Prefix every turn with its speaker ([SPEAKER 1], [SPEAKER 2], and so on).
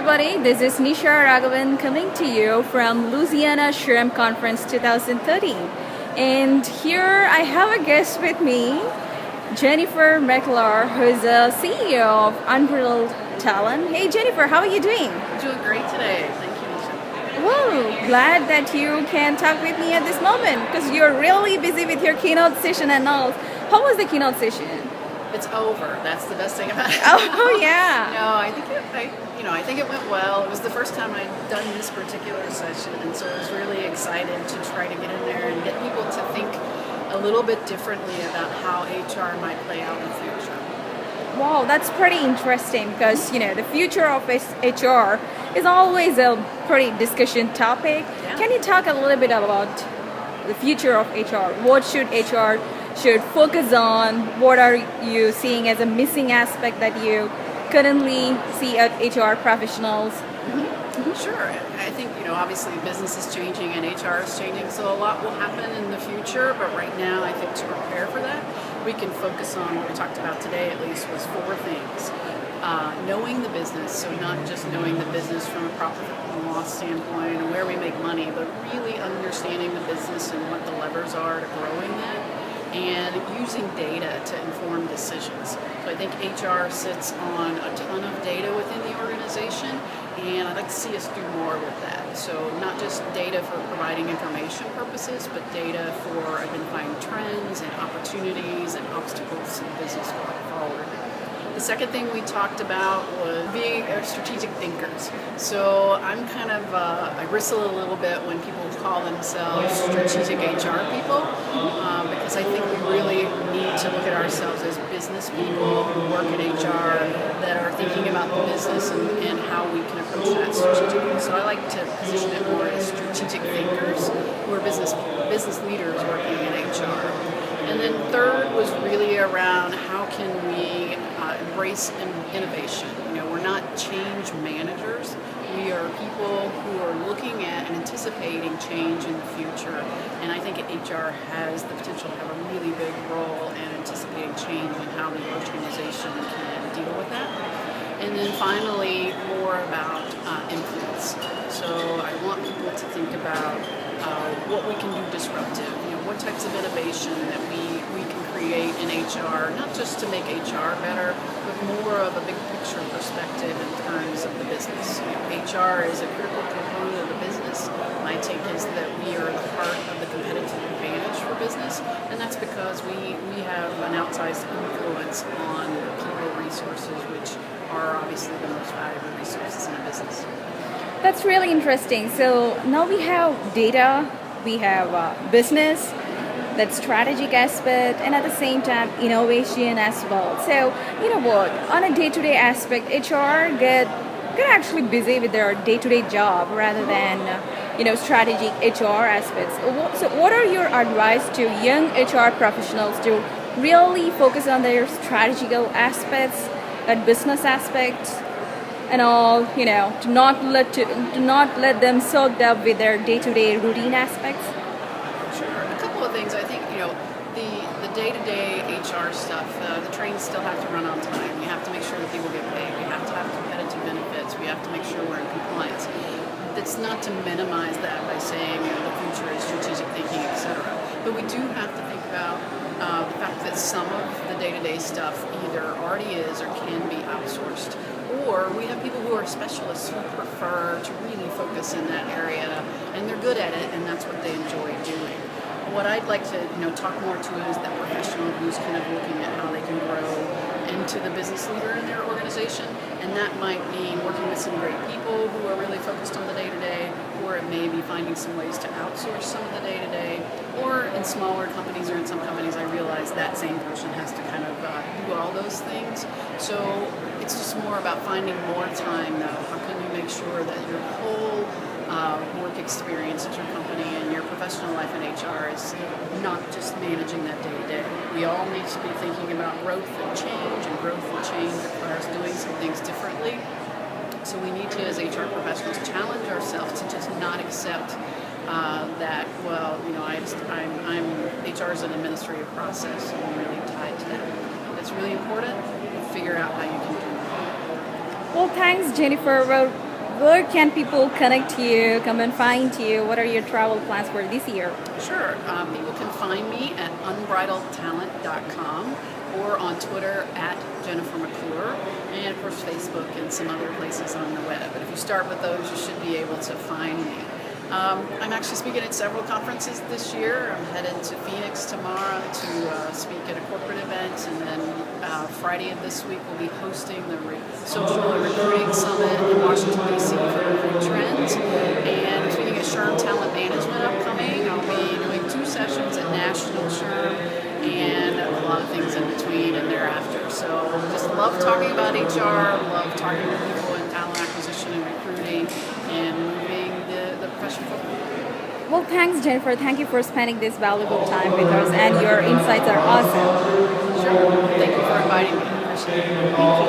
[SPEAKER 1] everybody. This is Nisha Raghavan coming to you from Louisiana SHRM Conference 2013. And here I have a guest with me, Jennifer McClure, who's the CEO of Unbridled Talent. Hey Jennifer, how are you doing?
[SPEAKER 2] Doing great today. Thank you, Nisha.
[SPEAKER 1] Well, glad that you can talk with me at this moment because you're really busy with your keynote session and all. How was the keynote session?
[SPEAKER 2] It's over. That's the best thing about it.
[SPEAKER 1] Oh yeah.
[SPEAKER 2] No, I think it went well. It was the first time I'd done this particular session, and so I was really excited to try to get in there and get people to think a little bit differently about how HR might play out in the future.
[SPEAKER 1] Wow, that's pretty interesting because the future of HR is always a pretty discussion topic.
[SPEAKER 2] Yeah.
[SPEAKER 1] Can you talk a little bit about the future of HR? What should HR should focus on? What are you seeing as a missing aspect that you currently see at HR professionals?
[SPEAKER 2] Sure. I think, obviously business is changing and HR is changing, so a lot will happen in the future, but right now I think to prepare for that, we can focus on what we talked about today at least was 4 things. Knowing the business, so not just knowing the business from a profit and loss standpoint and where we make money, but really understanding the business and what the levers are to growing that, and using data to inform decisions. So I think HR sits on a ton of data within the organization, and I'd like to see us do more with that. So not just data for providing information purposes, but data for identifying trends and opportunities and obstacles in business going forward. The second thing we talked about was being strategic thinkers. So I'm I bristle a little bit when people call themselves strategic HR people, because I think we really need to look at ourselves as business people who work in HR that are thinking about the business and how we can approach that strategically. So I like to position it more as strategic thinkers who are business leaders working in HR. And then third was really around how can we embrace innovation. We're not change managers. We are people who are looking at and anticipating change in the future. And I think HR has the potential to have a really big role in anticipating change and how the organization can deal with that. And then finally, more about influence. So I want people to think about what we can do disruptive, what types of innovation that we can create in HR, not just to make HR better, but more of a big picture perspective in terms of the business. HR is a critical component of the business. My take is that we are the heart of the competitive advantage for business, and that's because we have an outsized influence on people resources, which are obviously the most valuable resources in a business.
[SPEAKER 1] That's really interesting. So now we have data, we have business, that strategic aspect, and at the same time innovation as well. So on a day-to-day aspect, HR get actually busy with their day-to-day job rather than strategic HR aspects. So what are your advice to young HR professionals to really focus on their strategical aspects, that business aspects, and all, to not let them soaked up with their day-to-day routine aspects?
[SPEAKER 2] Sure. A couple of things. I think, the day-to-day HR stuff, the trains still have to run on time. We have to make sure that people get paid. We have to have competitive benefits. We have to make sure we're in compliance. It's not to minimize that by saying, the future is strategic thinking, etc. But we do have to think about the fact that some of the day-to-day stuff either already is or can be outsourced. Or we have people who are specialists who prefer to really focus in that area, and they're good at it, and that's what they enjoy doing. What I'd like to talk more to is that professional who's kind of looking at how they can grow into the business leader in their organization, and that might mean working with some great people who are really focused on the day-to-day, or it may be finding some ways to outsource some of the day-to-day, or in smaller companies or in some companies I realize that same person has to kind of do all those things. So it's just more about finding more time though. How can you make sure that your whole work experience at your company and your professional life in HR is not just managing that day-to-day. We all need to be thinking about growth and growth and change requires doing some things differently. So we need to, as HR professionals, challenge ourselves to just not accept that, I'm HR is an administrative process, and I'm really tied to that. That's really important. Figure out how you can do that.
[SPEAKER 1] Well, thanks, Jennifer. Well, Where can people connect to you, come and find you? What are your travel plans for this year?
[SPEAKER 2] Sure. People can find me at unbridledtalent.com or on Twitter at Jennifer McClure, and of course Facebook and some other places on the web. But if you start with those, you should be able to find me. I'm actually speaking at several conferences this year. I'm headed to Phoenix tomorrow to speak at a corporate event, and then Friday of this week we'll be hosting the Social and Recruiting Summit in Washington, D.C. for Recruit Trends. And speaking at SHRM Talent Management upcoming, I'll be doing 2 sessions at National SHRM and a lot of things in between and thereafter. So just love talking about HR, love talking to people in talent acquisition and recruiting, and moving the profession forward.
[SPEAKER 1] Well, thanks, Jennifer. Thank you for spending this valuable time with us, and your insights are awesome.
[SPEAKER 2] Sure. Thank you for inviting me. Appreciate it.
[SPEAKER 1] Thank you.